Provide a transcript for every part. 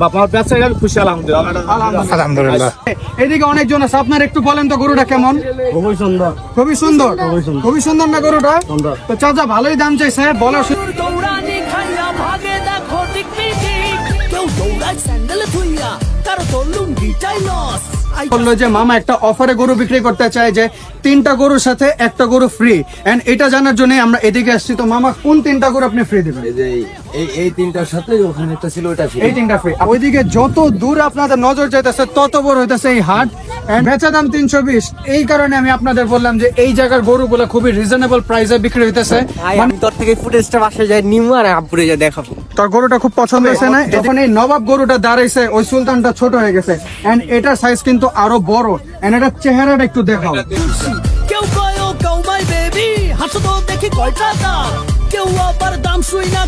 বাবা ব্যবসা খুশি আলহামদুলিল্লাহ। এদিকে অনেকজন আছে, আপনার একটু বলেন তো গরুটা কেমন? খুবই সুন্দর, খুবই সুন্দর, খুবই সুন্দর না গরুটা? তো চাচা ভালোই দাম চাইছে, বলো। বললো যে মামা একটা অফারে গরু বিক্রি করতে চায়, যে 3টা গরুর সাথে একটা গরু ফ্রি। এন্ড এটা জানার জন্য আমরা এদিকে আসছি। তো মামা কোন 3টা গরু আপনি ফ্রি দিবেন? এই 3টার সাথে ওখানে একটা ছিল ওটা ফ্রি। এই 3টা ফ্রি। ওইদিকে যত দূর আপনাদের নজর যাইতেছে তত বড় হইতেছে এই হাট। বেচা দাম 320। এই কারণে আমি আপনাদের বললাম যে এই জায়গার গরুগুলো খুবই রিজনেবল প্রাইসে বিক্রি হইতেছে। আমি তোর থেকে ফুটেজটা বাসে যাই নিমু আর আপুরে যা দেখাবো। তোর গরুটা খুব পছন্দ হয়েছে না? যখন এই নবাব গরুটা দাঁড়াইছে ওই সুলতানটা ছোট হয়ে গেছে, এন্ড এটার সাইজ কিন্তু আরো বড়। এন্ড এটার চেহারাটা একটু দেখাও। কেউ কয় ও কাউ মাই বেবি, হাসো তো দেখি কয়টা দাম, কেউ আবার দাম শুই না।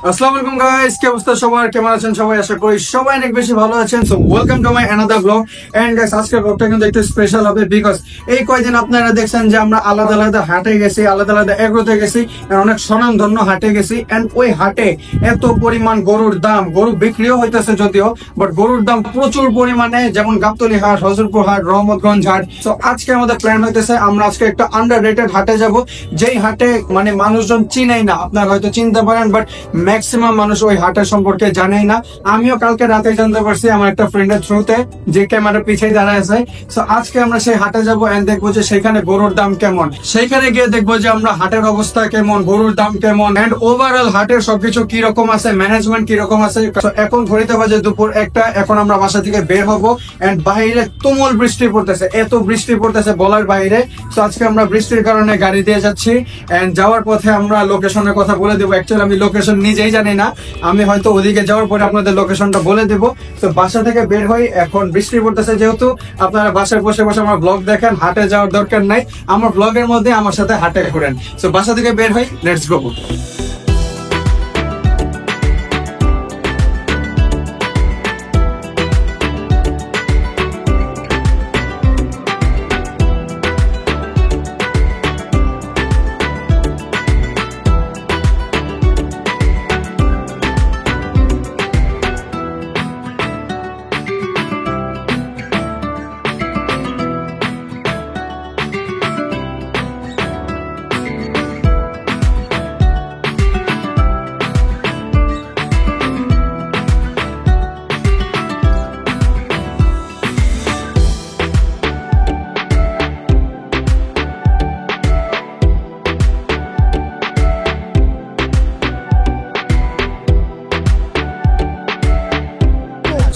আসসালামু আলাইকুম গাইস, কি অবস্থা সবার? কেমন আছেন সবাই? আশা করি সবাই অনেক বেশি ভালো আছেন। So welcome to my another blog. And guys, আজকের ব্লগটা কিন্তু একটু স্পেশাল হবে, বিকজ এই কয়দিন আপনারা দেখছেন যে আমরা আলাদা আলাদা হাটে গেছি, আলাদা আলাদা এগ্রোতে গেছি, অনেক স্বনামধন্য হাটে গেছি। এন্ড ওই হাটে এত পরিমাণ গরুর দাম, গরু বিক্রিও হইতেছে যদিও, বাট গরুর দাম প্রচুর পরিমাণে, যেমন গাবতলী হাট, হযরতপুর হাট, রহমতগঞ্জ হাট। সো আজকে আমাদের প্ল্যান হইতেছে আমরা আজকে একটা আন্ডাররেটেড হাটে যাব, যেই হাটে মানে মানুষজন চিনেই না। আপনারা হয়তো চিনতে পারেন, বাট ম্যাক্সিমাম মানুষ ওই হাটের সম্পর্কে জানেই না। আমিও কালকে রাতে জানতে পারছি আমার একটা ফ্রেন্ডের থ্রুতে, যে ক্যামেরার পিছিয়ে দাঁড়ায় আছে। সো আজকে আমরা সেই হাটে যাবো এন্ড দেখবো যে সেখানে গরুর দাম কেমন, সেইখানে গিয়ে দেখবো যে আমরা হাটের অবস্থা কেমন, গরুর দাম কেমন, এন্ড ওভারঅল হাটের সবকিছু কিরকম আছে, ম্যানেজমেন্ট কিরকম আছে। এখন ঘড়িতে বাজে দুপুর 1টা। এখন আমরা বাসা থেকে বের হবো এন্ড বাইরে তুমুল বৃষ্টি পড়তেছে, এত বৃষ্টি পড়তেছে বলার বাইরে। তো আজকে আমরা বৃষ্টির কারণে গাড়ি দিয়ে যাচ্ছি এন্ড যাওয়ার পথে আমরা লোকেশনের কথা বলে দেবো। অ্যাকচুয়ালি আমি লোকেশন নিজেই জানি না, আমি হয়তো ওদিকে যাওয়ার পরে আপনাদের লোকেশনটা বলে দেব। তো বাসা থেকে বের হই, এখন বৃষ্টি পড়তেছে যেহেতু, আপনারা বাসায় বসে বসে আমার ব্লগ দেখেন, হাটে যাওয়ার দরকার নাই, আমার ব্লগের মধ্যে আমার সাথে হাটে ঘুরেন। তো বাসা থেকে বের হই, let's go.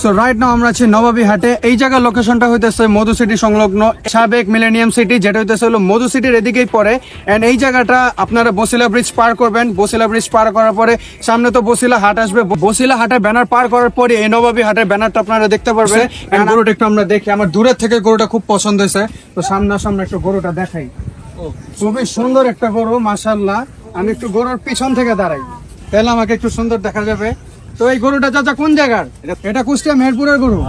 So right now আমরা আছি নবাবী হাটে। এই জায়গার লোকেশনটা হইতেছে মধু সিটি সংলগ্ন সাবেক মিলেনিয়াম সিটি, যেটা হইতেছে হলো মধু সিটির এদিকেই পড়ে। এন্ড এই জায়গাটা আপনারা বসিলা ব্রিজ পার করবেন, বসিলা ব্রিজ পার করার পরে সামনে তো বসিলা হাট আসবে, বসিলা হাটের ব্যানার পার করার পরে এই নবাবী হাটের ব্যানারটা আপনারা দেখতে পারবেন। গরুটা একটু আমরা দেখি, আমার দূরের থেকে গরুটা খুব পছন্দ হয়েছে। তো সামনে একটু গরুটা দেখাই, খুবই সুন্দর একটা গরু মাশাআল্লাহ। আমি একটু গরুর পিছন থেকে দাঁড়াই, তাহলে আমাকে একটু সুন্দর দেখা যাবে। তো এই গরুটা চাচা কোন জায়গার? এটা কুষ্টিয়া মেহেরপুরের গরু।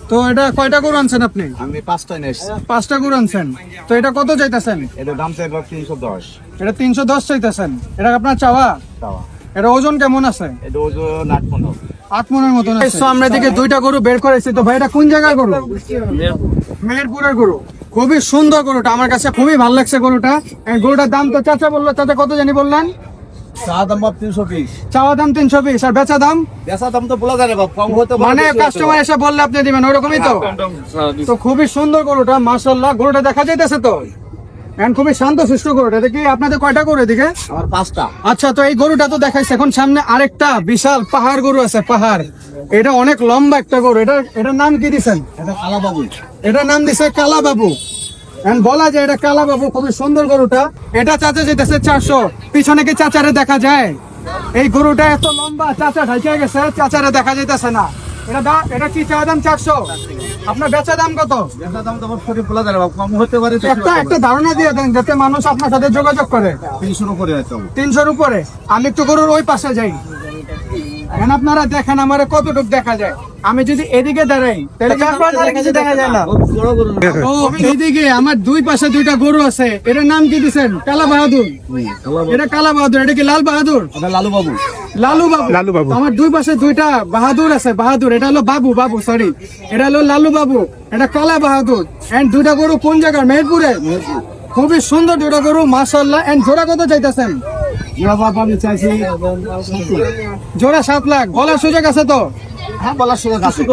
তো এটা কয়টা গরু আনছেন আপনি? আমি 5টা এনেছি। 5টা গরু আনছেন। তো এটা কত চাইতেছেন? এটা দাম চাই 310। এটা 310 চাইতেছেন। এটা আপনার চাওয়া? এটা ওজন কেমন আছে? এটা ওজন 8 মণ। 8 মণের মতন আছে। আমরা এদিকে 2টা গরু বের করেছি। তো ভাই এটা কোন জায়গার গরু? মেহেরপুরের গরু। খুবই সুন্দর গরুটা, আমার কাছে খুবই ভালো লাগছে গরুটা। গরুটার দাম তো চাচা বললো, চাচা কত জানি বললেন? চাওয়া দাম 320। চাওয়া দাম 320 আর বেচা দাম? বেচা দাম তো বলা যায় না বাপ, কম হতে পারে। মানে কাস্টমার এসে বললে আপনি দিবেন ওরকমই তো? তো খুবই সুন্দর গরুটা মাশাআল্লাহ। গরুটা দেখা যাইতেছে তো, এখন খুবই শান্ত শিষ্ট গরুটা। দেখি আপনাদের কয়টা গরু এদিকে? আমার 5টা। আচ্ছা, তো এই গরুটা তো দেখাইছে, এখন সামনে আরেকটা বিশাল পাহাড় গরু আছে, পাহাড়। এটা অনেক লম্বা একটা গরু। এটার নাম কি দিছেন? এটা কালা বাবু। এটার নাম দিছে কালা বাবু। এখন বলা যায় এটা কালা বাবু, খুবই সুন্দর গরুটা। এটা চাচা যেতেছে 400। পিছনে কি চাচারে দেখা যায়? এই গরুটা এত লম্বা, চাচা ঢাইকা গেছে, চাচারে দেখা যাইতেছে না। এটা কি চাওয়া দাম 400? আপনার বেচা দাম কত? বেচা দাম তো সঠিক বলা যায় না বাপ, কম হতে পারে। একটা ধারণা দিয়ে দেন যাতে মানুষ আপনার সাথে যোগাযোগ করে। 300 উপরে আছে। 300 উপরে। আমি একটু গরুর ওই পাশে যাই, এখন আপনারা দেখেন আমার কতটুকু দেখা যায়। আমি যদি এদিকে দাঁড়াই তাহলে কিছু দেখা যায় না। ও এইদিকে আমার দুই পাশে দুইটা গরু আছে, এটার নাম কি দিচ্ছেন? কালা বাহাদুর। এটা কালা বাহাদুর, এটা কি লাল বাহাদুর? লালু বাবু। লালু বাবু। আমার দুই পাশে দুইটা বাহাদুর আছে, বাহাদুর। এটা হলো বাবু সরি, এটা হলো লালু বাবু, এটা কালা বাহাদুর। এন্ড দুইটা গরু কোন জায়গার? মেহেরপুরে। খুবই সুন্দর দুইটা গরু মাশাআল্লাহ। এন্ড জোড়া কত চাইতেছেন? জোড়া 7 লাখ। বলার সুযোগ আছে তো?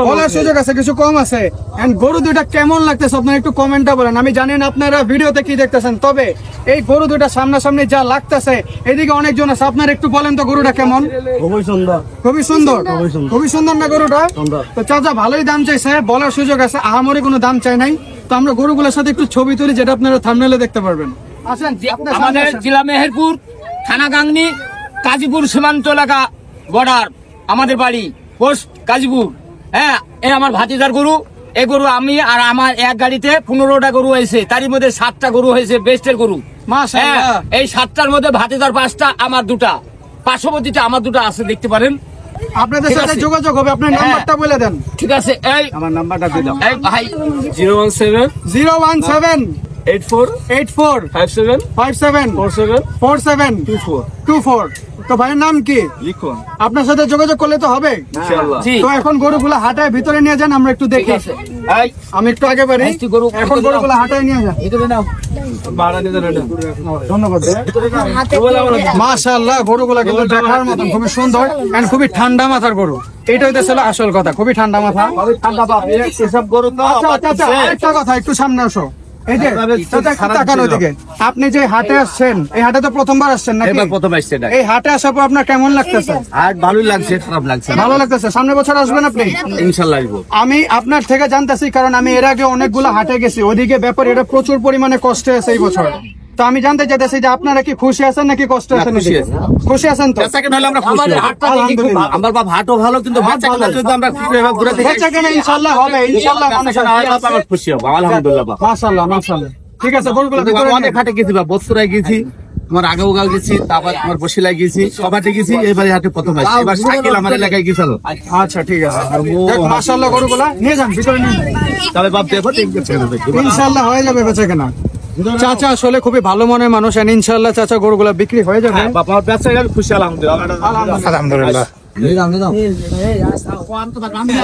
বলার সুযোগ আছে, কিছু কম আছে। এন্ড গরু দুইটা কেমন লাগতেছে আপনারা একটু কমেন্টে বলেন। আমি জানি না আপনারা ভিডিওতে কি দেখতেছেন, তবে এই গরু দুইটা সামনাসামনি যা লাগতেছে, এদিকে অনেকজন আছে, আপনারা একটু বলেন তো গরুটা কেমন? খুবই সুন্দর না গরুটা? তো চাচা ভালোই দাম চাইছে, বলার সুযোগ আছে, আহামরি কোনো দাম চাই নাই। তো আমরা গরুগুলোর সাথে একটু ছবি তুলি, যেটা আপনারা থাম্বনেইলে দেখতে পারবেন। আসেন, আমাদের জেলা মেহেরপুর, থানা গাংনী, কাজীপুর সীমান্ত এলাকা বর্ডার আমাদের বাড়ি, পোস্ট কাজীপুর। হ্যাঁ, এ আমার ভাতিজার গরু। এই গরু আমি আর আমার এক গাড়িতে 15টা গরু হয়েছে, তারই মধ্যে 7টা গরু হয়েছে বেস্টের গরু। মাশাআল্লাহ। এই 7টার মধ্যে ভাতিজার 5টা, আমার 2টা, পার্শ্ববর্তীতে আমার 2টা আছে, দেখতে পারেন। আপনাদের ঠিক সাথে আছে। যোগাযোগ হবে, আপনার নাম্বারটা বলে দেন। ঠিক আছে, এই আমার নাম্বারটা দিয়ে দাও। এই ভাই 017 017 84 84 57 57 47 47 24। তো ভাইয়ের নাম কি? লিখুন আপনার সাথে যোগাযোগ করলে তো হবে। ইনশাআল্লাহ। জি, তো এখন গরুগুলো হাটায় ভিতরে নিয়ে যান, আমরা একটু ঠিক দেখি। আছে। এই আমি একটু আগে বাড়ি, মিষ্টি গরু এখন গরুগুলো হাটায় নিয়ে যান। ভিতরে নাও। ধন্যবাদ। মাশাআল্লাহ, গরুগুলো কিন্তু দেখার মতন খুবই সুন্দর এন্ড খুবই ঠান্ডা মাথার গরু। এইটা হইতেছে আসল কথা, খুবই ঠান্ডা মাথা। এসব গরু তো আচ্ছা, আরেকটা কথা, একটু সামনে আসো। এই যে চাচা, একটু তাকান ওদিকে। আপনি যে হাটে আসছেন, এই হাটে তো প্রথমবার আসছেন নাকি? এবার প্রথম আসছে না। এই হাটে আসার পর আপনার কেমন লাগতেছে? আর ভালোই লাগছে, খারাপ লাগছে না। ভালো লাগতেছে। সামনে বছর আসবেন আপনি? ইনশাআল্লাহ আসবো। আমি আপনার থেকে জানতেছি, কারণ আমি এর আগে অনেকগুলো হাটে গেছি, ওইদিকে ব্যাপার এটা প্রচুর পরিমাণে কষ্টে আছে এই বছর। তো আমি জানতে চাইতেছি যে আপনারা কি খুশি আছেন নাকি কষ্ট আছেন? খুশি আছি। খুশি আছেন তো? আমাদের হাটটা দেখি খুব ভালো। আমার বাপ হাটও ভালো, কিন্তু বাচ্চা কাচ্চা যদি আমরা খুশি এভাবে ঘুরে দেখি, বেচা কেনা ইনশাআল্লাহ হবে, ইনশাআল্লাহ। আমরা খুশি হবো, আলহামদুলিল্লাহ বাপ। মাশাআল্লাহ। ঠিক আছে, গরুগুলো কিন্তু ভিতরে বাবা অনেক হাটে গেছি, বা বস্তুরায় গেছি, তোমার আগাউগাঁও গেছি, তারপর তোমার বসিলায় গেছি, সব হাটে গেছি। এবারে হাটে প্রথম আসছি। এবার সাইকেল আমার এলাকায় গেছিল। আচ্ছা, ঠিক আছে। মাশাআল্লাহ, গরুগুলা নিয়ে যান, ভিতরে নিয়ে যান। তবে বাপ দেখো, দেখবে ইনশাআল্লাহ হয়ে যাবে বেচা কেনা। চাচা আসলে খুবই ভালো মনের মানুষ, এন্ড ইনশাআল্লাহ চাচা গরুগুলা বিক্রি হয়ে যাবে। বাপ আমার ব্যবসা খুশি, আলহামদুলিল্লাহ।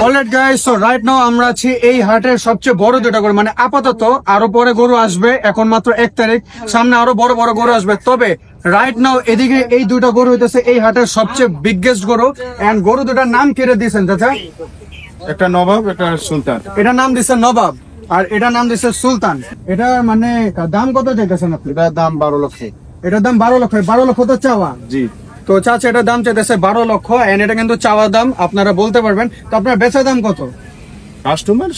Alright guys, so right now আমরা আছি এই হাটের সবচেয়ে বড় দুটো গরু, মানে আপাতত আরো পরে গরু আসবে, এখন মাত্র 1 তারিখ, সামনে আরো বড় বড় গরু আসবে। তবে রাইট নাও এদিকে এই দুটো গরু হইতেছে এই হাটের সবচেয়ে বিগেস্ট গরু। এন্ড গরু দুটার নাম কেটে দিয়েছেন চাচা? একটা নবাব, একটা সুলতান। এটার নাম দিচ্ছে নবাব আর এটার নাম দিচ্ছে সুলতান। এটা মানে দাম কত চাইতেছেন আপনি? এটার দাম 12 লক্ষ। এটার দাম 12 লক্ষ। 12 লক্ষ তো চাওয়া? জি। তো চাচা এটার দাম চাইতেছে 12 লক্ষ, এন্ড এটা কিন্তু চাওয়া দাম, আপনারা বলতে পারবেন। তো আপনার বেচা দাম কত? কাস্টমার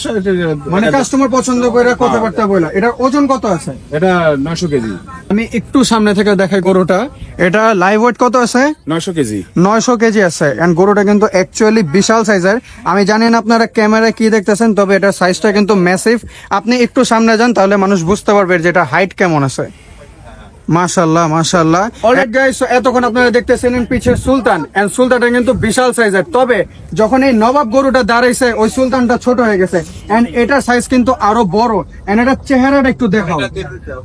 মানে কাস্টমার পছন্দ করে কথাবার্তা বলে। এটার ওজন কত আছে? এটা 900 কেজি। আমি একটু সামনে থেকে দেখাই গরুটা। এটা লাইভ ওয়েট কত আছে? 900 কেজি। 900 কেজি আছে। এন্ড গরুটা কিন্তু অ্যাকচুয়ালি বিশাল সাইজের। আমি জানি না আপনারা ক্যামেরায় কি দেখতেছেন, তবে এটার সাইজটা কিন্তু ম্যাসিভ। আপনি একটু সামনে যান, তাহলে মানুষ বুঝতে পারবে যে এটা হাইট কেমন আছে। মাশাআল্লাহ, মাশাআল্লাহ। অলরাইট গাইস, এতক্ষণ আপনারা দেখতেছিলেন পিছে সুলতান, এন্ড সুলতানটা কিন্তু বিশাল সাইজের। তবে যখন এই নবাব গরুটা দাঁড়াইছে, ওই সুলতানটা ছোট হয়ে গেছে, এন্ড এটার সাইজ কিন্তু আরো বড়। এন্ড এটার চেহারাটা একটু দেখাও,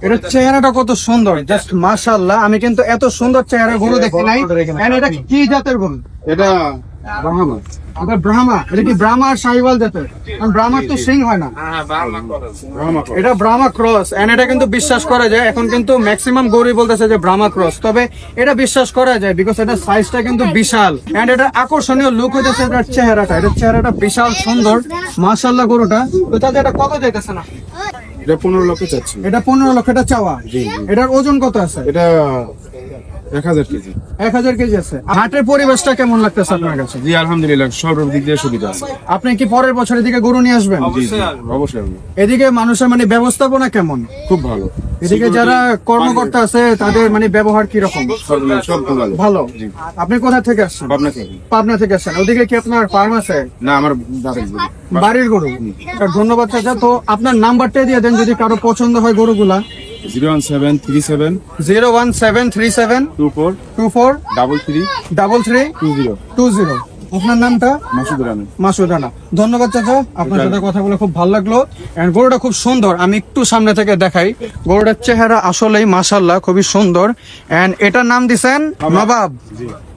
এটার চেহারাটা কত সুন্দর, জাস্ট মাশাআল্লাহ। আমি কিন্তু এত সুন্দর চেহারা গরু দেখি নাই। এন্ড এটা কি জাতের গরু? এটা ব্রাহ্মা। এটা ব্রাহ্মা। এটা কি ব্রাহ্মা আর শাহিওয়াল জাতের? কারণ ব্রাহ্মার তো সিং হয় না। ব্রাহ্মা। এটা ব্রাহ্মা ক্রস। এন্ড এটা কিন্তু বিশ্বাস করা যায়, এখন কিন্তু ম্যাক্সিমাম গরুই বলতেছে যে ব্রাহ্মা ক্রস, তবে এটা বিশ্বাস করা যায় বিকজ এটা সাইজটা কিন্তু বিশাল। এন্ড এটা আকর্ষণীয় লুক হইতেছে এটার চেহারাটা। এটার চেহারাটা বিশাল সুন্দর, মাশাআল্লাহ গরুটা। তো তাহলে এটা কত যাইতেছে না? এটা 15 লক্ষ চাচ্ছি। এটা 15 লক্ষ। এটা চাওয়া? এটার ওজন কত আছে? এটা 1000 কেজি। 1000 কেজি আছে। হাটের পরিবেশটা কেমন লাগতেছে আপনার কাছে? জি আলহামদুলিল্লাহ, সব দিক দিয়ে সুবিধা আছে। আপনি কি পরের বছরের দিকে গরু নিয়ে আসবেন? জি জি, অবশ্যই আসবো। এদিকে মানুষের মানে ব্যবস্থাপনা কেমন? খুব ভালো। এদিকে যারা কর্মকর্তা আছে তাদের মানে ব্যবহার কি রকম? সব খুব ভালো। ভালো। জি। আপনি কোথা থেকে আসছেন? পাবনা থেকে। পাবনা থেকে আসছেন। ওদিকে কি আপনার ফার্ম আছে? না, আমার বাড়ি। বাড়ির গরু। ধন্যবাদ চাচা। তো আপনার নাম্বারটা দিয়ে দেন যদি কারো পছন্দ হয় গরুগুলা। 01737 01737 24 24 33 33 20। 20। আপনার নামটা? মাসুদ রানা। মাসুদ রানা। ধন্যবাদ চাচা, আপনার সাথে কথা বলে খুব ভালো লাগলো। এন্ড গরুটা খুব সুন্দর, আমি একটু সামনে থেকে দেখাই। গরুটার চেহারা আসলেই মাশাআল্লাহ খুবই সুন্দর। এন্ড এটার নাম দিছেন নবাব।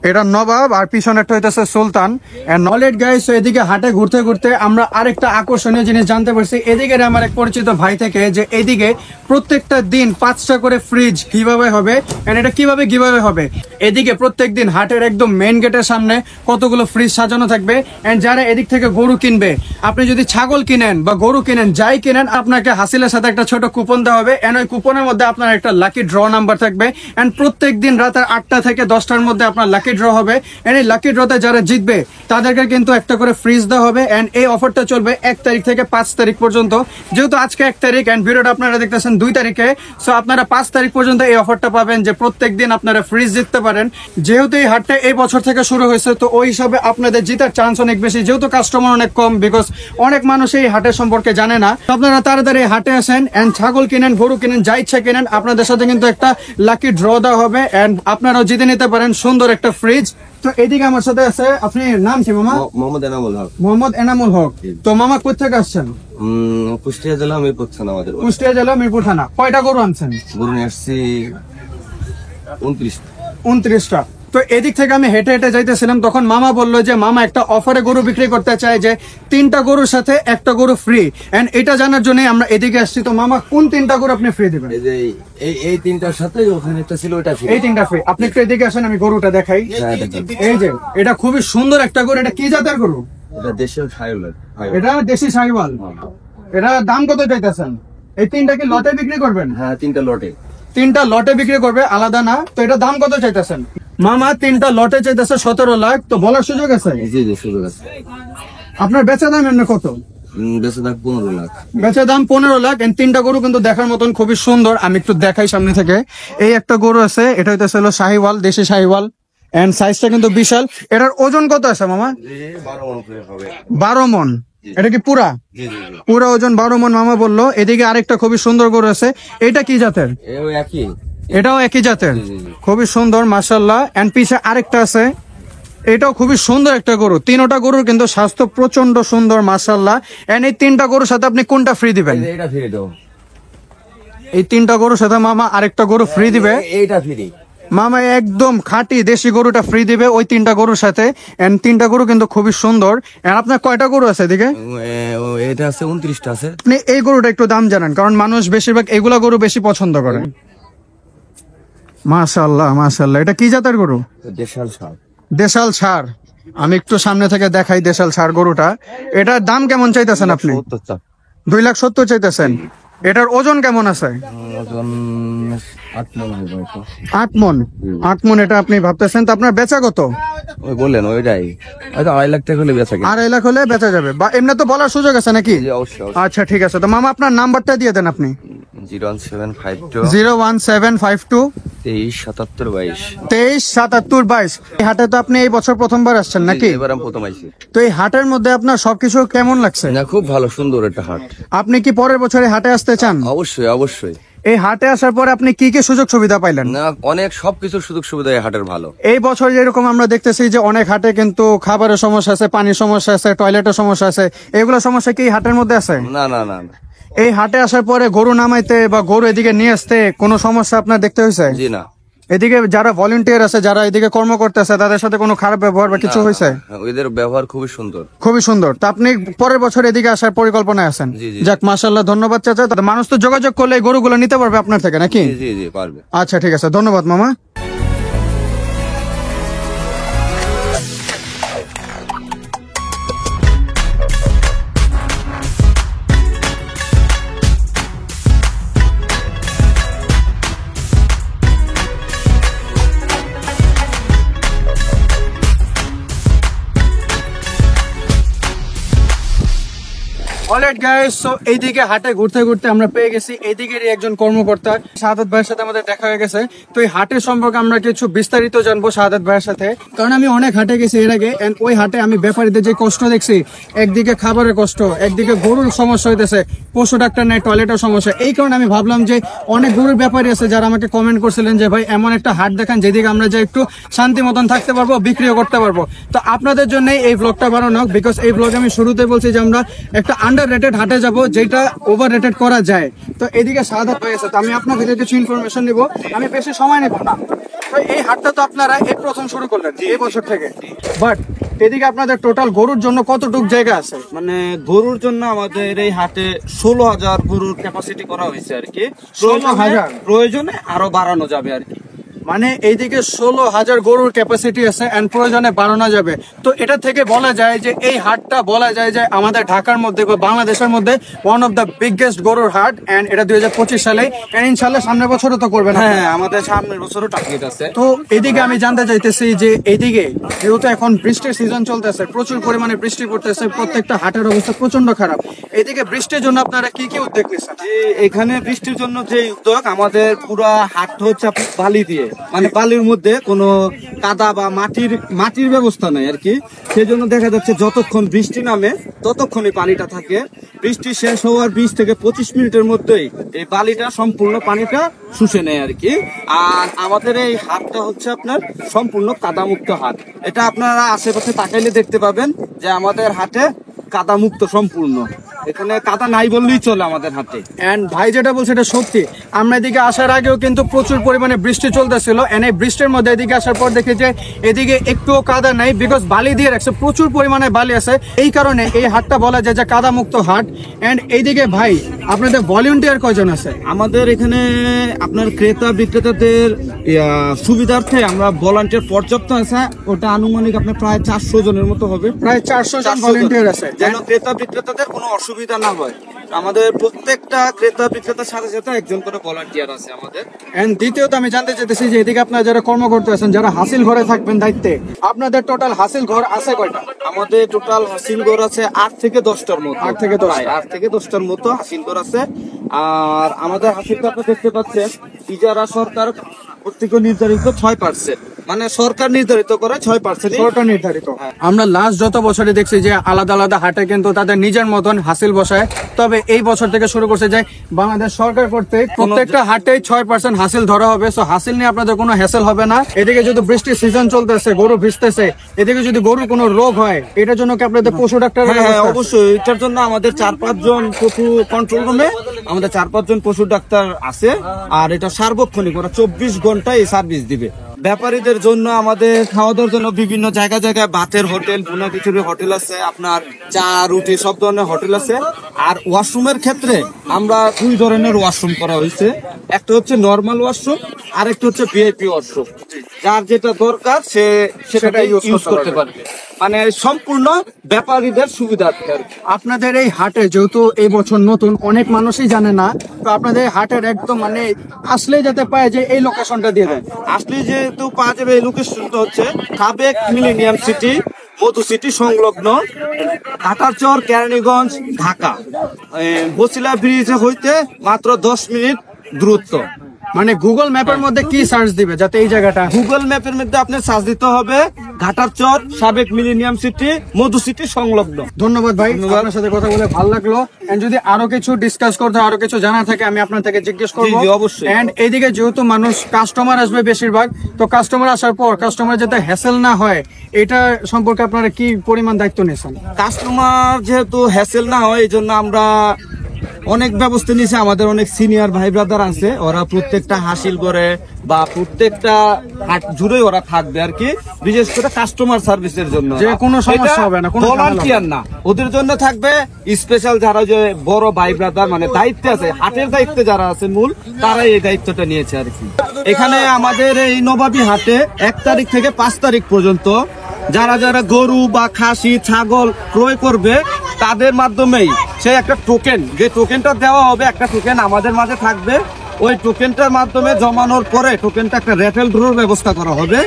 এটা নবাব, আর পিছনেরটা হইতেছে সুলতান। এন্ড নলেজ গাইস, এদিকে হাটে ঘুরতে ঘুরতে আমরা আরেকটা আকর্ষণীয় জিনিস জানতে পারছি এদিকে আমার এক পরিচিত ভাই থেকে, যে এদিকে প্রত্যেকটা দিন 5টা করে ফ্রিজ কিভাবে হবে, এন্ড এটা কিভাবে হবে। এদিকে প্রত্যেকদিন হাটের একদম মেইন গেটের সামনে কতগুলো ফ্রিজ সাজানো থাকবে। এন্ড যারা এদিক থেকে গরু কিনবে, আপনি যদি ছাগল কিনেন বা গরু কিনেন, যাই কিনেন, আপনাকে হাসিলের সাথে একটা ছোট কুপন দেওয়া হবে। এন্ড ওই কুপনের মধ্যে আপনার একটা লাকি ড্র নাম্বার থাকবে। এন্ড প্রত্যেক দিন রাত 8টা থেকে 10টার মধ্যে আপনার লাকি ড্র হবে। এন্ড এই লাকি ড্রতে যারা জিতবে তাদেরকে কিন্তু একটা করে ফ্রিজ দেওয়া হবে। এন্ড এই অফারটা চলবে 1 তারিখ থেকে 5 তারিখ পর্যন্ত। যেহেতু আজকে 1 তারিখ এন্ড ভিডিওটা আপনারা দেখতেছেন 2 তারিখে, সো আপনারা 5 তারিখ পর্যন্ত এই অফারটা পাবেন, যে প্রত্যেক দিন আপনারা ফ্রিজ জিততে পারেন। যেহেতু এই হাটটা এই বছর থেকে শুরু হয়েছে, তো ওই হিসাবে আপনাদের জিতার চান্স অনেক বেশি, যেহেতু কাস্টমার অনেক কম, বিকজ অনেক মানুষ এই হাটের সম্পর্কে জানে না। তো আপনারা তাড়াতাড়ি হাটে আসেন এন্ড ছাগল কিনেন, গরু কিনেন, যা ইচ্ছা কিনেন, আপনাদের সাথে কিন্তু একটা লাকি ড্র দেওয়া হবে। এন্ড আপনারাও জিতে নিতে পারেন সুন্দর একটা ফ্রিজ। তো এদিকে আমার সাথে আছে, আপনি নাম কি মামা? মোহাম্মদ এনামুল হক। মোহাম্মদ এনামুল হক। তো মামা কোথা থেকে আসছেন? কুষ্টিয়া জেলা মিরপুর থানা আমাদের বাড়ি। কুষ্টিয়া জেলা মিরপুর থানা। কয়টা গরু আনছেন? গরু নিয়ে আসছি 29। 29টা। তো এদিক থেকে আমি হেঁটে হেঁটে যাইতেছিলাম, তখন মামা বললো যে মামা একটা অফারে গরু বিক্রি করতে চায়, যে 3টা গরুর সাথে একটা গরু ফ্রি। এন্ড এটা জানার জন্য আমরা এদিকে আসছি। তো মামা কোন 3টা গরু আপনি ফ্রি দিবেন? এই যে এই তিনটার সাথে ওখানে একটা ছিল, ওটা ছিল। এই 3টা ফ্রি। আপনি একটু এদিকে আসেন, আমি গরুটা দেখাই। হ্যাঁ, এটা দেন। এই যে এটা খুবই সুন্দর একটা গরু। এটা কি জাতের গরু? এটা দেশীয় সাইওয়াল। এটা দেশি সাহিওয়াল। এটা দাম কত চাইতেছেন? এই 3টা কি লটে বিক্রি করবেন? হ্যাঁ, 3টা লটে। 3টা লটে বিক্রি করবে, আলাদা না। তো এটা দাম কত চাইতেছেন? মামা 3টা লটে চাইতেছে 17 লাখ। তো বলার সুযোগ আছে? জি জি, সুযোগ আছে। আপনার বেচা দাম এমনি কত? বেশি দাম 15 লাখ। বেচা দাম 15 লাখ। এন্ড 3টা গরু কিন্তু দেখার মতন খুবই সুন্দর। আমি একটু দেখাই সামনে থেকে। এই একটা গরু আছে, এটা হইতেছে হলো শাহিওয়াল, দেশি শাহিওয়াল। এন্ড সাইজটা কিন্তু বিশাল। এটার ওজন কত আছে মামা? 12 মণ করে হবে। 12 মণ। এটা কি পুরা? জি জি জি। পুরা ওজন 12 মণ মামা বললো। এদিকে আরেকটা খুবই সুন্দর গরু আছে। এটা কি জাতের? ওই একই। এটাও একই জাতের, জি, জি। খুবই সুন্দর মাশাআল্লাহ। এন্ড পিছে আরেকটা আছে, এটাও খুবই সুন্দর একটা গরু। 3টা গরুর কিন্তু স্বাস্থ্য প্রচন্ড সুন্দর মাশাআল্লাহ। এন্ড এই 3টা গরুর সাথে আপনি কোনটা ফ্রি দিবেন? এটা ফ্রি দাও। এই 3টা গরুর সাথে মামা আরেকটা গরু ফ্রি দিবে। এইটা ফ্রি। মামা একদম খাঁটি দেশি গরুটা ফ্রি দিবে ওই 3টা গরুর সাথে। এন্ড 3টা গরু কিন্তু খুবই সুন্দর। এন্ড আপনার কয়টা গরু আছে এদিকে? এটা আছে 29টা আছে। আপনি এই গরুটা একটু দাম জানান, কারণ মানুষ বেশিরভাগ এগুলা গরু বেশি পছন্দ করে। মাশাআল্লাহ মাশাআল্লাহ। এটা কি জাতের গরু? দেশাল সার। দেশাল ষাঁড়। আমি একটু সামনে থেকে দেখাই দেশাল ষাঁড় গরুটা। এটার দাম কেমন চাইতেছেন আপনি? 2,70,000 চাইতেছেন। এটার ওজন কেমন আছে? ওজন 8 মণ হবে হয়তো। 8 মণ। 8 মণ এটা আপনি ভাবতেছেন। তো আপনার বেচা কত? ওই বললেন ওইটাই, হয়তো 2.5 লাখ টাকা হলে বেচা কিনা। 2.5 লাখ হলে বেচা যাবে, বা এমনি তো বলার সুযোগ আছে নাকি? জি, অবশ্যই। আচ্ছা ঠিক আছে। তো মামা আপনার নাম্বারটা দিয়ে দেন আপনি। 01752 01752 237722। 237722। এই হাটে তো আপনি এই বছর প্রথমবার আসছেন নাকি? এবার আমি প্রথম আইছি। তো এই হাটের মধ্যে আপনার সবকিছু কেমন লাগছে? না, খুব ভালো, সুন্দর একটা হাট। আপনি কি পরের বছরে হাটে আসতে চান? অবশ্যই অবশ্যই। এই হাটে আসার পরে আপনি কি কি সুযোগ সুবিধা পাইলেন? না, অনেক সবকিছুর সুযোগ সুবিধা এই হাটের ভালো। এই বছর যেরকম আমরা দেখতেছি যে অনেক হাটে কিন্তু খাবারের সমস্যা আছে, পানির সমস্যা আছে, টয়লেটের সমস্যা আছে, এগুলো সমস্যা কি এই হাটের মধ্যে আছে? না না না না। এই হাটে আসার পরে গরু নামাইতে বা গরু এদিকে নিয়ে আসতে কোনো সমস্যা আপনার দেখতে হয়েছে? জি না। এদিকে যারা ভলেন্টিয়ার আছে, যারা এদিকে কর্ম করতেছে, তাদের সাথে কোনো খারাপ ব্যবহার বা কিছু হয়েছে? ওদের ব্যবহার খুবই সুন্দর। খুবই সুন্দর। তা আপনি পরের বছর এদিকে আসার পরিকল্পনায় আছেন? জি, জি। যাক মাশাআল্লাহ, ধন্যবাদ চাচা। তো মানুষ তো যোগাযোগ করলে এই গরুগুলো নিতে পারবে আপনার থেকে নাকি? জি জি জি, পারবে। আচ্ছা ঠিক আছে, ধন্যবাদ মামা। অলরাইট গাইস, সো এইদিকে হাটে ঘুরতে ঘুরতে আমরা পেয়ে গেছি এইদিকেরই একজন কর্মকর্তা শাহাদাত ভাইয়ের সাথে আমাদের দেখা হয়ে গেছে। তো এই হাটের সম্পর্কে আমরা কিছু বিস্তারিত জানবো শাহাদাত ভাইয়ের সাথে, কারণ আমি অনেক হাটে গেছি এর আগে, এন্ড ওই হাটে আমি ব্যাপারীদের যে কষ্ট দেখছি, একদিকে খাবারের কষ্ট, একদিকে গরুর সমস্যা হইতেছে, পশু ডাক্তার নাই, টয়লেটের সমস্যা। এই কারণে আমি ভাবলাম যে অনেক গরুর ব্যাপারী আছে যারা আমাকে কমেন্ট করছিলেন যে ভাই এমন একটা হাট দেখান যেদিকে আমরা যে একটু শান্তি মতন থাকতে পারবো, বিক্রিও করতে পারবো। তো আপনাদের জন্য এই ব্লগটা বানানো, বিকজ এই ব্লগে আমি শুরুতে বলছি যে আমরা একটা আন্ডার রেটেড হাটে যাব যেটা ওভার রেটেড করা যায়। তো এদিকে শাহাদাত ভাই আছে, তো আমি আপনার থেকে কিছু ইনফরমেশন নিব, আমি বেশি সময় নেব না। তো এই হাটটা তো আপনারা এই প্রথম শুরু করলেন এই বছর থেকে, বাট এদিকে আপনাদের টোটাল গরুর জন্য কতটুক জায়গা আছে? মানে গরুর জন্য আমাদের এই হাটে 16,000 গরুর ক্যাপাসিটি করা হয়েছে আর কি। 16,000? প্রয়োজনে আরো বাড়ানো যাবে আর কি। মানে এইদিকে 16,000 গরুর ক্যাপাসিটি আছে এন্ড প্রয়োজনে বাড়ানো যাবে। তো এটা থেকে বলা যায় যে এই হাটটা বলা যায় যে আমাদের ঢাকার মধ্যে বা বাংলাদেশের মধ্যে ওয়ান অফ দ্য বিগেস্ট গরুর হাট, এন্ড এটা 2025 সালে, এন্ড ইনশাল্লাহ সামনের বছরও তো করবেন। হ্যাঁ, আমাদের সামনের বছরও টার্গেট আছে। তো এদিকে আমি জানতে চাইতেছি যে এইদিকে যেহেতু এখন বৃষ্টির সিজন চলতেছে, প্রচুর পরিমাণে বৃষ্টি পড়তেছে, প্রত্যেকটা হাটের অবস্থা প্রচন্ড খারাপ। এইদিকে বৃষ্টির জন্য আপনারা কি কি উদ্যোগ নিচ্ছেন? যে এখানে বৃষ্টির জন্য যে উদ্যোগ, আমাদের পুরা হাট হচ্ছে আপনার বালি দিয়ে, মানে বালির মধ্যে কোনো কাদা বা মাটির ব্যবস্থা নাই আর কি। সেজন্য দেখা যাচ্ছে যতক্ষণ বৃষ্টি নামে ততক্ষণই পানিটা থাকে। বৃষ্টি শেষ হওয়ার 20 থেকে 25 মিনিটের মধ্যেই এই বালিটা সম্পূর্ণ পানিটা শুষে নেয় আর কি। আর আমাদের এই হাটটা হচ্ছে আপনার সম্পূর্ণ কাদামুক্ত হাট। এটা আপনারা আশেপাশে তাকাইলে দেখতে পাবেন যে আমাদের হাটে কাদামুক্ত সম্পূর্ণ, এখানে কাদা নাই বললেই চলে আমাদের হাটে। এন্ড ভাই যেটা বলছে এটা সত্যি, আমরা এদিকে আসার আগেও কিন্তু প্রচুর পরিমাণে বৃষ্টি চলতেছিল, এন্ড এই বৃষ্টির মধ্যে এদিকে আসার পর দেখি যে এদিকে একটুও কাদা নাই, বিকজ বালি দিয়ে রাখছে, প্রচুর পরিমাণে বালি আছে। এই কারণে এই হাটটা বলা যায় যে কাদা মুক্ত হাট। এন্ড এইদিকে ভাই আপনাদের ভলেন্টিয়ার কয়জন আছে? আমাদের এখানে আপনার ক্রেতা বিক্রেতাদের সুবিধার্থে আমরা ভলান্টিয়ার পর্যাপ্ত আছে। ওটা আনুমানিক আপনার প্রায় 400 জনের মতো হবে। প্রায় 400 জন ভলেন্টিয়ার আছে, যেন ক্রেতা বিক্রেতাদের কোনো অসুবিধা না হয়। আমাদের প্রত্যেকটা ক্রেতা বিক্রেতার সাথে সাথে একজন করে ভলান্টিয়ার আছে আমাদের। এন্ড দ্বিতীয়ত আমি জানতে চাইতেছি যে এদিকে আপনারা যারা কর্মকর্তা আছেন, যারা হাসিল ঘরে থাকবেন দায়িত্বে, আপনাদের টোটাল হাসিল ঘর আছে কয়টা? আমাদের টোটাল হাসিল ঘর আছে 8 থেকে 10টার মতো। 8 থেকে 10? 8 থেকে 10টার মতো হাসিল ঘর আছে। আর আমাদের হাসিল ঘর আপনি দেখতে পাচ্ছেন, ইজারা সরকার কর্তৃক নির্ধারিত 6%, মানে সরকার নির্ধারিত করে 6%। সরকার নির্ধারিত। আমরা লাস্ট যত বছরে দেখছি যে আলাদা আলাদা হাটে কিন্তু তাদের নিজের মতন হাসিল বসায়, তবে এই বছর থেকে শুরু করছে যে বাংলাদেশ সরকার কর্তৃক প্রত্যেকটা হাটে 6% হাসিল ধরা হবে। সো হাসিল নিয়ে আপনাদের কোনো হ্যাসেল হবে না। এদিকে যদি বৃষ্টির সিজন চলতেছে, গরু ভিজতেছে, এদিকে যদি গরুর কোনো রোগ হয়, এটার জন্য কি আপনাদের পশু ডাক্তার? হ্যাঁ, অবশ্যই। এটার জন্য আমাদের 4-5 জন পশু কন্ট্রোল রুমে আমাদের 4-5 জন পশু ডাক্তার আছে। আর এটা সার্বক্ষণিক, ওরা 24 ঘন্টায় এই সার্ভিস দিবে। ব্যাপারীদের জন্য আমাদের খাওয়া দাওয়ার জন্য বিভিন্ন জায়গায় ভাতের হোটেল, ভুনা খিচুড়ির হোটেল আছে, আপনার চা রুটি সব ধরনের হোটেল আছে। আর ওয়াশরুমের ক্ষেত্রে আমরা 2 ধরনের ওয়াশরুম করা হয়েছে। একটা হচ্ছে নর্মাল ওয়াশরুম, আর একটা হচ্ছে ভিআইপি ওয়াশরুম। যার যেটা দরকার সে সেটা ইউজ করতে পারবে, মানে সম্পূর্ণ ব্যাপারীদের সুবিধার্থে আর কি। আপনাদের এই হাটে যেহেতু এই বছর নতুন, অনেক মানুষই জানে না, তো আপনাদের হাটের একদম মানে আসলেই যাতে পায় যে এই লোকেশনটা দিয়ে দেন। আসলে যেহেতু পাওয়া যাবে, এই লোকেশনটা হচ্ছে সাবেক মিলেনিয়াম সিটি, মধু সিটি সংলগ্ন, ঢাকারচর, কেরানীগঞ্জ, ঢাকা। বছিলা ব্রিজ হইতে মাত্র 10 মিনিট দূরত্ব। মানে গুগল ম্যাপের মধ্যে কি সার্চ দিবে যাতে এই জায়গাটা? গুগল ম্যাপের মধ্যে আপনি সার্চ দিতে হবে ঘাটারচর, সাবেক মিলেনিয়াম সিটি, মধু সিটি সংলগ্ন। ধন্যবাদ ভাই, আপনার সাথে কথা বলে ভালো লাগলো। এন্ড যদি আরো কিছু ডিসকাস করতে, আরো কিছু জানা থাকে, আমি আপনার থেকে জিজ্ঞেস করবো। জি, অবশ্যই। এন্ড এইদিকে যেহেতু মানুষ কাস্টমার আসবে বেশিরভাগ, তো কাস্টমার আসার পর কাস্টমার যাতে হ্যাসেল না হয়, এটা সম্পর্কে আপনারা কি পরিমাণ দায়িত্ব নিয়েছেন? কাস্টমার যেহেতু হ্যাসেল না হয়, এই জন্য আমরা অনেক ব্যবস্থা নিয়েছি। আমাদের অনেক সিনিয়র ভাই ব্রাদার আছে, ওরা প্রত্যেকটা হাসিল করে বা প্রত্যেকটা হাট জুড়ে ওরা থাকবে আর কি, বিশেষ করে কাস্টমার সার্ভিসের জন্য। যে কোনো সমস্যা হবে না, কোনো ভলান্টিয়ার না, ওদের জন্য থাকবে স্পেশাল যারা যে বড় ভাই ব্রাদার, মানে দায়িত্বে আছে, হাটের দায়িত্বে যারা আছে মূল, তারাই এই দায়িত্বটা নিয়েছে আর কি। এখানে আমাদের এই নবাবী হাটে 1 তারিখ থেকে 5 তারিখ পর্যন্ত যারা যারা গরু বা খাসি ছাগল ক্রয় করবে, তাদের মাধ্যমেই সে একটা টোকেন, যে টোকেনটা দেওয়া হবে, একটা টোকেন আমাদের মাঝে থাকবে। ওই টোকেনটার মাধ্যমে জমানোর পরে টোকেনটা একটা র্যাফেল ড্রোর ব্যবস্থা করা হবে।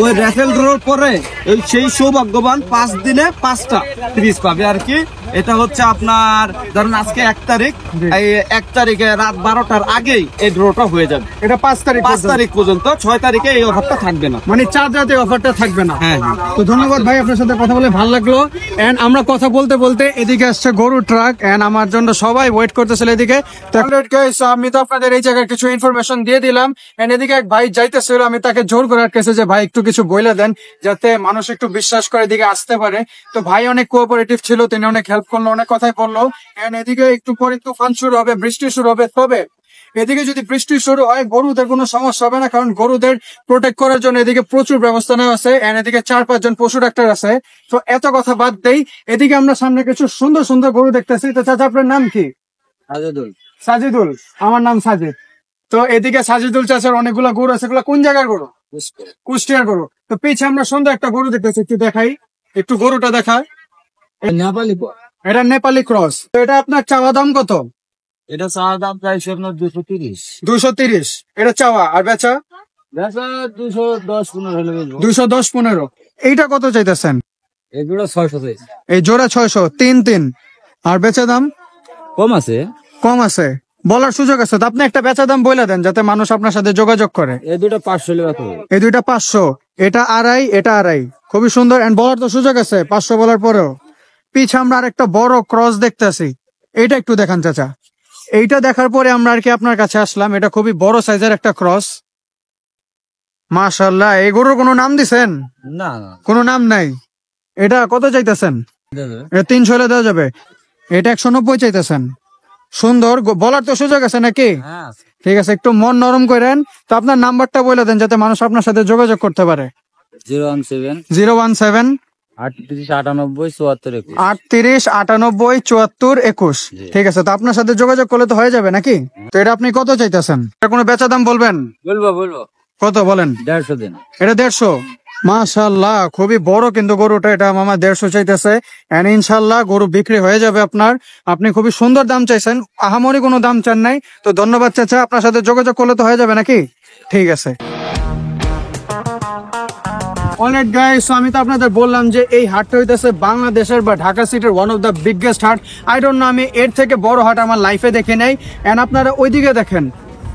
ওই র্যাফেল ড্রর পরে ওই সেই সৌভাগ্যবান 5 দিনে 5টা ফ্রিজ পাবে আর কি। এটা হচ্ছে আপনার ধরুন আজকে 1 তারিখ, এই 1 তারিখে রাত 12টার আগেই এই ড্রটা হয়ে যাবে। এটা 5 তারিখ 5 তারিখ পর্যন্ত, 6 তারিখে এই অফারটা থাকবে না। মানে 4 রাতে অফারটা থাকবে না। হ্যাঁ, হ্যাঁ। তো ধন্যবাদ ভাই, আপনার সাথে কথা বলে ভালো লাগলো। এন্ড আমরা কথা বলতে বলতে এদিকে আসছে গরুর ট্রাক, এন্ড আমার জন্য সবাই ওয়েট করতেছিল এদিকে। তো আমি তো আপনাদের এই জায়গায় কিছু ইনফরমেশন দিয়ে দিলাম, এন্ড এদিকে এক ভাই যাইতেছিল, আমি তাকে জোর করে আটকেছে যে ভাই একটু কিছু বলে দেন যাতে মানুষ একটু বিশ্বাস করে এদিকে আসতে পারে। তো ভাই অনেক কোঅপারেটিভ ছিল, তিনি অনেক হেল্প করলো, অনেক কথাই বললো। এন্ড এদিকে একটু পরে তুফান শুরু হবে, বৃষ্টি শুরু হবে, তবে এদিকে যদি বৃষ্টি শুরু হয় গরুদের কোনো সমস্যা হবে না, কারণ গরুদের প্রোটেক্ট করার জন্য এদিকে প্রচুর ব্যবস্থা নেওয়া আছে, এন্ড এদিকে 4-5 জন পশু ডাক্তার আছে। তো এত কথা বাদ দেই, এদিকে আমরা সামনে কিছু সুন্দর সুন্দর গরু দেখতেছি। তো চাচা আপনার নাম কি? সাজিদুল। আমার নাম সাজিদ। তো এদিকে সাজিদুল চাচার অনেকগুলো গরু আছে, এগুলো কোন জায়গার গরু? কুষ্টিয়ার গরু। তো পিছে আমরা সুন্দর একটা গরু দেখতেছি, একটু দেখাই, একটু গরুটা দেখায়। এটা নেপালি ক্রস। তো এটা আপনার চাওয়া দাম কত? এটা চাওয়া দাম চাইছে আপনার 230। 230 এটা চাওয়া, আর বেচা 210-15 হলে 210-15। এইটা কত চাইতেছেন? এগুলো 600 চাইছে। এই জোড়া 600, 3-3। আর বেচা দাম কম আছে, কম আছে, বলার সুযোগ আছে। তো আপনি একটা বেচা দাম বলে দেন যাতে মানুষ আপনার সাথে যোগাযোগ করে। এই দুটো 500 হলে কত? এই দুইটা 500, এটা 2.5, এটা 2.5। খুবই সুন্দর, এন্ড বলার তো সুযোগ আছে 500 বলার পরেও। পিছে আমরা আর একটা বড় ক্রস দেখতেছি, এইটা একটু দেখান চাচা। এইটা দেখার পরে আমরা আর কি আপনার কাছে আসলাম। এটা খুবই বড় সাইজের একটা ক্রস, মাশাআল্লাহ। এই গরুর কোনো নাম দিছেন? না, কোনো নাম নাই। এটা কত চাইতেছেন? এটা 300 হলে দেওয়া যাবে। এটা 190 চাইতেছেন। সুন্দর, বলার তো সুযোগ আছে নাকি? ঠিক আছে, একটু মন নরম করেন। তো আপনার নাম্বারটা বলে দেন যাতে মানুষ আপনার সাথে যোগাযোগ করতে পারে। 017 017 38 98 74 21। 38 98 74 21। ঠিক আছে, তো আপনার সাথে যোগাযোগ করলে তো হয়ে যাবে নাকি? তো এটা আপনি কত চাইতেছেন? এটা কোনো বেচা দাম বলবেন? বলবো কত বলেন? 150 দিন। এটা 150। মাশাআল্লাহ, খুবই বড় কিন্তু গরুটা। এটা মামা 150 চাইতেছে, এন্ড ইনশাআল্লাহ গরু বিক্রি হয়ে যাবে আপনার। আপনি খুবই সুন্দর দাম চাইছেন, আহামরি কোনো দাম চান নাই। তো ধন্যবাদ চাচা, আপনার সাথে যোগাযোগ করলে তো হয়ে যাবে নাকি? ঠিক আছে। অলরাইট গাইস, আমি তো আপনাদের বললাম যে এই হাটটা হইতেছে বাংলাদেশের বা ঢাকা সিটির ওয়ান অফ দ্য বিগেস্ট হাট। আই ডোন্ট নো, আমি এর থেকে বড় হাট আমার লাইফে দেখি নাই। এন্ড আপনারা ওইদিকে দেখেন,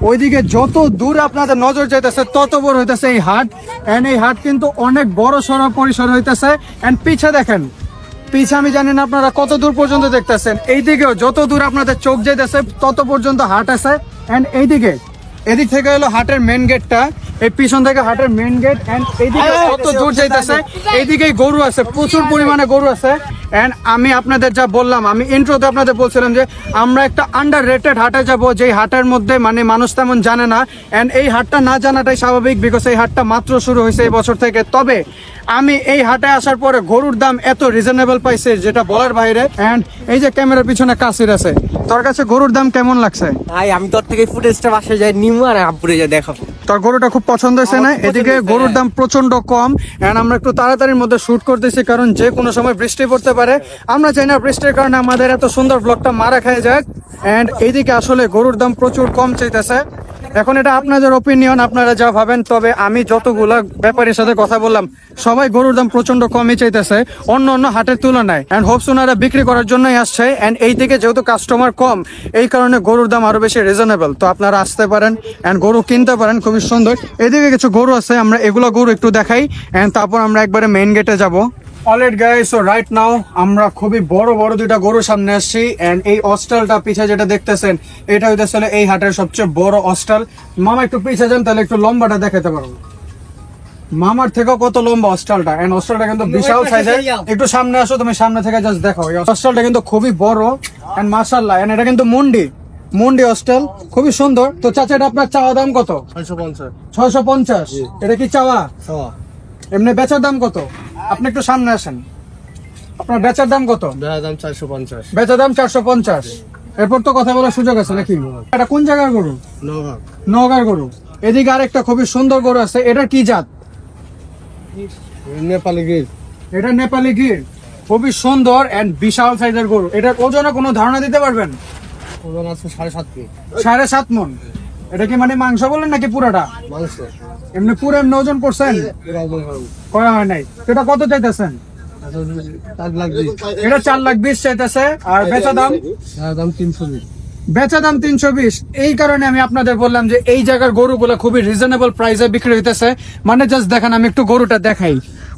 ওইদিকে যত দূর আপনাদের নজর যাইতেছে তত বড় হইতেছে এই হাট। এন্ড এই হাট কিন্তু অনেক বড় সড়ো পরিসর হইতেছে। এন্ড পিছে দেখেন, পিছে আমি জানি না আপনারা কত দূর পর্যন্ত দেখতেছেন। এইদিকেও যত দূর আপনাদের চোখ যাইতেছে তত পর্যন্ত হাট আছে। এন্ড এইদিকে, এদিক থেকে হলো হাটের মেন গেটটা, এই পিছন থেকে হাটের মেন গেট। এন্ড এইদিকে কত দূর যাইতেছে, এইদিকেই গরু আছে, প্রচুর পরিমাণে গরু আছে। এন্ড আমি আপনাদের যা বললাম, আমি ইন্ট্রোতে আপনাদের বলছিলাম যে আমরা একটা আন্ডার রেটেড হাটে যাব, যেই হাটের মধ্যে মানে মানুষ তেমন জানে না। এন্ড এই হাটটা না জানাটাই স্বাভাবিক, বিকজ এই হাটটা মাত্র শুরু হয়েছে এই বছর থেকে। তবে আমি এই হাটে আসার পরে গরুর দাম এত রিজনেবল পাইছে যেটা বলার বাইরে। এন্ড এই যে ক্যামেরার পিছনে কাসির আছে, তোর কাছে গরুর দাম কেমন লাগছে? ভাই আমি তোর থেকে ফুটেজটা বাসায় যাই নিমু আর আব্বুরে যা দেখাবো। তোর গরুটা খুব পছন্দ হয়েছে না? এদিকে গরুর দাম প্রচন্ড কম, এন্ড আমরা একটু তাড়াতাড়ির মধ্যে শুট করতেছি কারণ যে কোনো সময় বৃষ্টি পড়তে পারে। আমরা চাই না বৃষ্টির কারণে আমাদের এত সুন্দর ব্লগটা মারা খেয়ে যাক। এন্ড এইদিকে আসলে গরুর দাম প্রচুর কম চাইতেছে। এখন এটা আপনাদের ওপিনিয়ন, আপনারা যা ভাবেন। তবে আমি যতগুলা ব্যাপারীর সাথে কথা বললাম সবাই গরুর দাম প্রচন্ড কমই চাইতেছে অন্য অন্য হাটের তুলনায়। এন্ড হোপস ওনারা বিক্রি করার জন্যই আসছে। এন্ড এই দিকে যেহেতু কাস্টমার কম, এই কারণে গরুর দাম আরো বেশি রিজনেবল। তো আপনারা আসতে পারেন এন্ড গরু কিনতে পারেন, খুবই সুন্দর। এদিকে কিছু গরু আছে, আমরা এগুলো গরু একটু দেখাই, এন্ড তারপর আমরা একবারে মেইন গেটে যাব। Alright guys, so right now আমরা খুবই বড় বড় দুইটা গরু সামনে আসছি। এন্ড এই অস্টালটা পিছে যেটা দেখতেছেন, এটা হইতেছে এই হাটের সবচেয়ে বড় অস্টাল। মামা একটু পিছে যান, তাহলে একটু লম্বাটা দেখাতে পারবো। মামার থেকেও কত লম্বা অস্টালটা। এন্ড অস্টালটা কিন্তু বিশাল সাইজের। একটু সামনে আসো, তুমি সামনে থেকে জাস্ট দেখো। এই অস্টালটা কিন্তু খুবই বড় এন্ড মাশাআল্লাহ। এন্ড এটা কিন্তু মুন্ডি অস্টাল, খুবই সুন্দর। তো চাচা, এটা আপনার চাওয়া দাম কত? 650। এটা কি চাওয়া? এমনি বেচার দাম কত? আপনি একটু সামনে আসেন, আপনার বেচার দাম কত? বেচার দাম 450। এরপর তো কথা বলার সুযোগ আছে নাকি? এটা কোন জায়গার গরু? নওগাঁর গরু। এদিকে আরেকটা খুবই সুন্দর গরু আছে, এটা কি জাত? নেপালি গির। এটা নেপালি গির, খুবই সুন্দর এন্ড বিশাল সাইজের গরু। এটার ওজনে কোনো ধারণা দিতে পারবেন? ওজন আছে 7.5 কেজি। 7.5 মন। এটা কি মানে মাংস বলেন নাকি পুরাটা? এমনি পুরো এমনি ওজন করছেন? করা হয় নাই। এটা কত চাইতেছেন? এটা 4,20,000 চাইতেছে। আর বেচা দাম? বেচা দাম 320। এই কারণে আমি আপনাদের বললাম যে এই জায়গার গরুগুলো খুবই রিজনেবল প্রাইসে বিক্রি হইতেছে। মানে জাস্ট দেখেন, আমি একটু গরুটা দেখাই,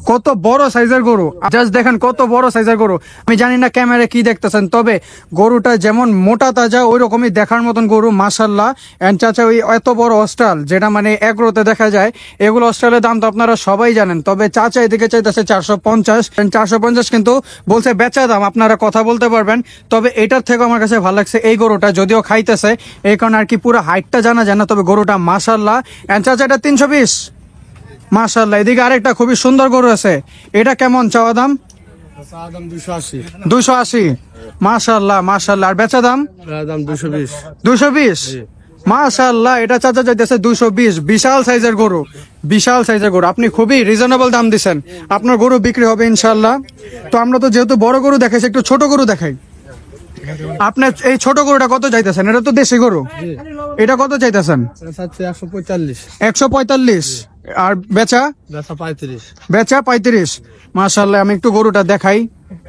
কত বড় সাইজের গরু। জাস্ট দেখেন কত বড় সাইজের গরু। আমি জানি না ক্যামেরায় কি দেখতেছেন, তবে গরুটা যেমন মোটা তাজা ওই রকমই দেখার মতন গরু, মাশাল্লাহ। এন্ড চাচা ওই এত বড় অস্ট্রাল, যেটা মানে এগ্রোতে দেখা যায়, এগুলো অস্ট্রালের দাম তো আপনারা সবাই জানেন। তবে চাচা এদিকে চাইতেছে 450। 450 কিন্তু বলছে বেচা দাম, আপনারা কথা বলতে পারবেন। তবে এটার থেকে আমার কাছে ভালো লাগছে এই গরুটা, যদিও খাইতেছে এই কারণে আর কি পুরো হাইটটা জানা যায় না। তবে গরুটা মাশাল্লাহ। এন্ড চাচা এটা 320 মাশাআল্লাহ। এদিকে আরেকটা খুবই সুন্দর গরু আছে, এটা কেমন চাওয়া দাম? 280 মাশাআল্লাহ মাশাআল্লাহ। আর বেচা দাম? 220 মাশাআল্লাহ। এটা চাচা চাইতেছে 220। বিশাল সাইজের গরু, বিশাল সাইজের গরু। আপনি খুবই রিজনেবল দাম দিচ্ছেন, আপনার গরু বিক্রি হবে ইনশাআল্লাহ। তো আমরা তো যেহেতু বড় গরু দেখাইছি, একটু ছোট গরু দেখাই। আপনার এই ছোট গরুটা কত চাইতেছেন? এটা তো দেশি গরু, এটা কত চাইতেছেন? 145। আর বেচা? বেচা 35 মাশাআল্লাহ। আমি একটু গরুটা দেখাই,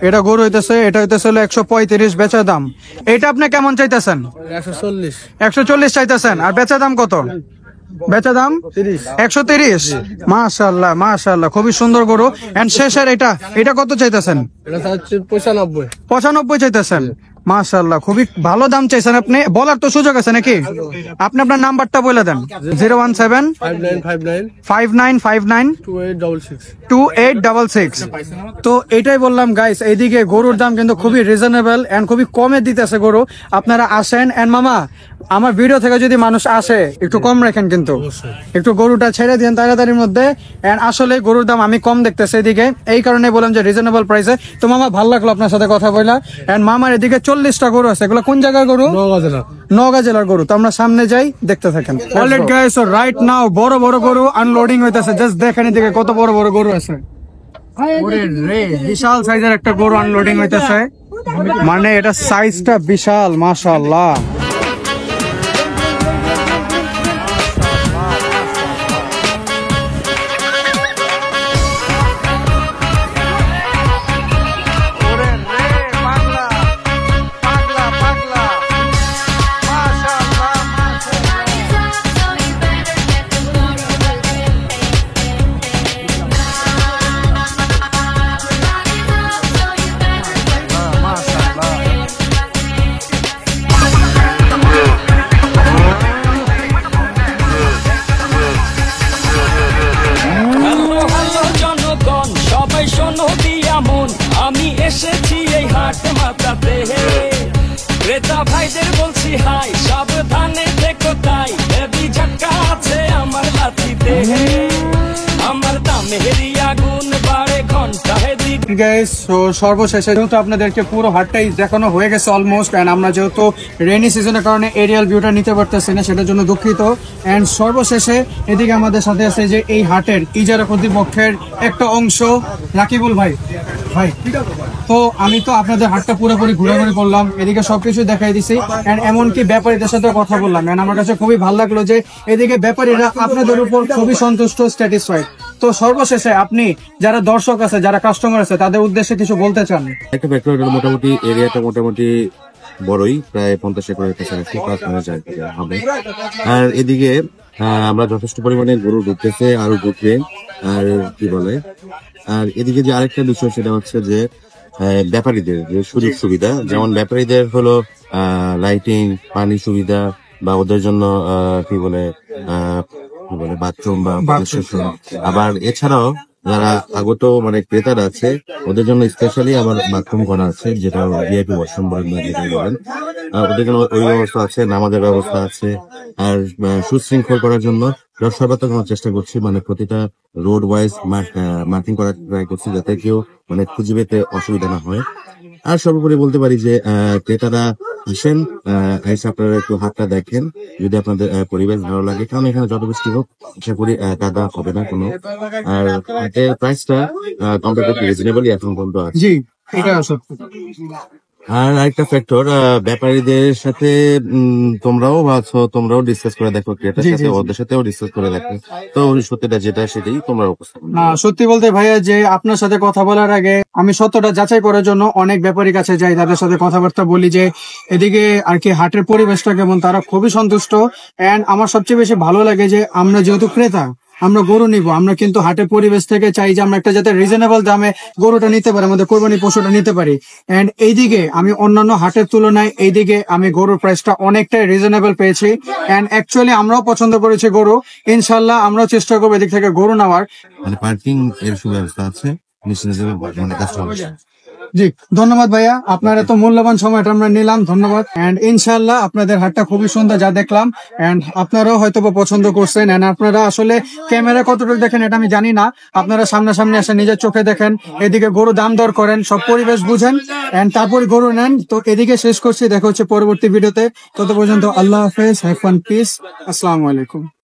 এটা গরু হইতেছে, এটা হইতেছে 135 বেচা দাম। এটা আপনি কেমন চাইতেছেন? 140 চাইতেছেন। আর বেচা দাম কত? বেচা দাম 130 মাশাআল্লাহ মাশাআল্লাহ। খুবই সুন্দর গরু। এন্ড শেষের এটা কত চাইতেছেন? 95 চাইতেছেন মাশাআল্লাহ। খুবই ভালো দাম চাইছেন আপনি, বলার তো সুযোগ আছে নাকি? আপনি আপনার নাম্বারটা বলে দেন। 017-5959-2866। তো এটাই বললাম গাইস, এইদিকে গরুর দাম কিন্তু খুবই রিজনেবল এন্ড খুবই কমে দিতেছে গরু। আপনারা আসেন। এন্ড মামা, আমার ভিডিও থেকে যদি মানুষ আসে একটু কম রাখেন, কিন্তু একটু গরুটা ছেড়ে দিন তাড়াতাড়ির মধ্যে। এন্ড আসলে গরুর দাম আমি কম দেখতেছি এদিকে, এই কারণে বললাম যে রিজনেবল প্রাইসে। তো মামা, ভালো লাগলো আপনার সাথে কথা বলা। এন্ড মামার এদিকে 40টা গরু আছে। এগুলো কোন জায়গার গরু? নওগাঁ জেলার গরু। তো আমরা সামনে যাই, দেখতে থাকেন। Alright guys, so right now বড় বড় গরু আনলোডিং হইতেছে। জাস্ট দেখেন এদিকে কত বড় বড় গরু আছে। ওরে রে, বিশাল সাইজের একটা গরু আনলোডিং হইতেছে। মানে এটা সাইজটা বিশাল মাশাআল্লাহ। হ্যালো হ্যালো জনগণ, সবাই শোনো দিয়া মন, আমি এসেছি এই হাট মাতাতে। ক্রেতা ভাইদের বলছি হাই, সাবধানে থেকো তাই, হেভি ঝটকা আছে আমার লাঠিতে। আমার দামেরই আগুন বাড়ে ঘন্টায় দিক। গাইস, তো সর্বশেষে যেহেতু আপনাদেরকে পুরো হাটটাই দেখানো হয়ে গেছে অলমোস্ট, এন্ড আমরা যেহেতু রেইনি সিজনের কারণে এরিয়াল ভিউটা নিতে পারতেছি না, সেটার জন্য দুঃখিত। এন্ড সর্বশেষে এদিকে আমাদের সাথে আছে যে এই হাটের ইজারা কর্তৃপক্ষের একটা অংশ, রাকিবুল ভাই। তো আমি তো আপনাদের হাটটা পুরোপুরি ঘুরাঘুরি করলাম, এদিকে সবকিছু দেখাই দিছি, এন্ড এমনকি ব্যাপারীদের সাথে কথা বললাম। এন্ড আমার কাছে খুবই ভালো লাগলো যে এদিকে ব্যাপারীরা আপনাদের উপর খুবই সন্তুষ্ট, স্যাটিসফাইড। তো সর্বশেষে আপনি যারা দর্শক আছে, যারা কাস্টমার আছে, তাদের উদ্দেশ্যে কিছু বলতে চান? একটা ফ্যাক্টরি মোটামুটি এরিয়াটা মোটামুটি বড়ই, প্রায় 50 একরের কাছাকাছি হবে। আর এদিকে আমরা যথেষ্ট পরিমাণে গরু ঢুকতেছে, আরো ঢুকবে। আর কি বলে, আর এদিকে যে আরেকটা বিষয়, সেটা হচ্ছে যে ব্যাপারীদের যে সুযোগ সুবিধা, যেমন ব্যাপারীদের হলো লাইটিং, পানি সুবিধা, বা ওদের জন্য কি বলে বাথরুম বা আবার এছাড়াও যারা আগত মানে ক্রেতারা আছে, ওদের জন্য স্পেশালি আবার বাথরুম করা আছে, যেটা ভিআইপি ওয়াশরুম বলেন। ওদের জন্য ওই ব্যবস্থা আছে, নামাজের ব্যবস্থা আছে। আর সুশৃঙ্খল করার জন্য সর্বাত্মক চেষ্টা করছি, মানে প্রতিটা রোড ওয়াইজ মার্কিং করার ট্রাই করছি, যাতে কেউ মানে খুঁজে পেতে অসুবিধা না হয়। আর সর্বোপরি বলতে পারি যে ক্রেতারা আসেন, এসে আপনারা একটু হাটটা দেখেন, যদি আপনাদের পরিবেশ ভালো লাগে, কারণ এখানে যত বৃষ্টি হোক আশা করি কাদা হবে না কোনো। আর হাটের প্রাইসটা কম্পারেটিভলি রিজনেবলই এখন পর্যন্ত আছে। জি, এটা সত্যি। আর আরেকটা ফ্যাক্টর, ব্যাপারীদের সাথে তোমরাও আছো, তোমরাও ডিসকাস করে দেখো, ক্রেতার জি, জি, সাথে জি। ওদের সাথেও ডিসকাস করে দেখো। তো সত্যিটা যেটা সেটাই তোমরা উপস্থাপন করো। না সত্যি বলতে ভাইয়া যে আপনার সাথে কথা বলার আগে আমি সত্যটা যাচাই করার জন্য অনেক ব্যাপারীর কাছে যাই, তাদের সাথে কথাবার্তা বলি যে এদিকে আর কি হাটের পরিবেশটা কেমন, তারা খুবই সন্তুষ্ট। এন্ড আমার সবচেয়ে বেশি ভালো লাগে যে আমরা যেহেতু ক্রেতা, আমরা গরু নিব, আমরা কিন্তু হাটের পরিবেশ থেকে চাই যে আমরা একটা যাতে রিজনেবল দামে গরুটা নিতে পারি, আমাদের কোরবানি পশুটা নিতে পারি। এন্ড এইদিকে আমি অন্যান্য হাটের তুলনায় এইদিকে আমি গরুর প্রাইসটা অনেকটাই রিজনেবল পেয়েছি। এন্ড অ্যাকচুয়ালি আমরাও পছন্দ করেছি গরু, ইনশাল্লাহ আমরাও চেষ্টা করবো এদিক থেকে গরু নেওয়ার। মানে পার্কিং এর সুব্যবস্থা আছে, নিশ্চিন্তে মানে কাস্টমার। জি ধন্যবাদ ভাইয়া, আপনার এত মূল্যবান সময়টা আমরা নিলাম, ধন্যবাদ। এন্ড ইনশাল্লাহ আপনাদের হাটটা খুবই সুন্দর যা দেখলাম, এন্ড আপনারাও হয়তো বা পছন্দ করছেন। এন্ড আপনারা আসলে ক্যামেরা কতটুকু দেখেন এটা আমি জানি না, আপনারা সামনাসামনি আসেন, নিজের চোখে দেখেন, এদিকে গরু দাম দর করেন, সব পরিবেশ বুঝেন, এন্ড তারপর গরু নেন। তো এদিকে শেষ করছি, দেখা হচ্ছে পরবর্তী ভিডিওতে। তত পর্যন্ত আল্লাহ হাফেজ, হ্যাভ ফান, পিস, আসসালামু আলাইকুম।